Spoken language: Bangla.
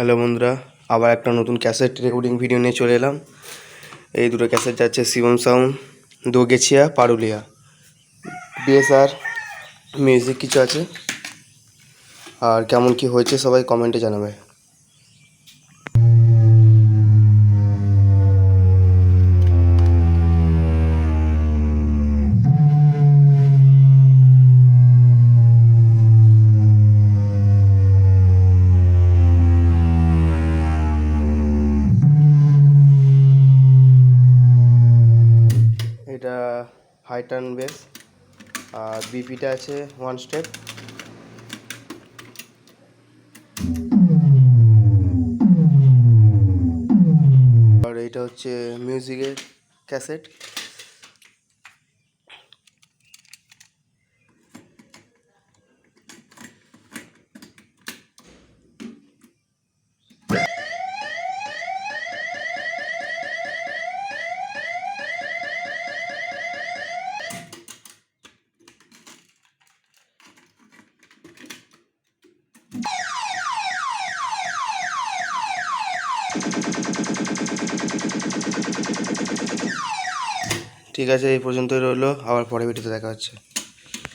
হ্যালো বন্ধুরা, আবার একটা নতুন ক্যাসেট রেকর্ডিং ভিডিও নিয়ে চলে এলাম। এই দুটো ক্যাসেট যাচ্ছে Shivam sound, Dogachhia, Parulia. BSR music কিছু আছে। আর কেমন কি হয়েছে সবাই কমেন্টে জানাবে। এটা হাই টার্ন বেস, আর বিপিটা আছে 1 স্টেপ। আর এইটা হচ্ছে মিউজিকের ক্যাসেট। ঠিক আছে, এই পর্যন্তই রইলো, আবার পরে ভিডিওতে দেখা হচ্ছে।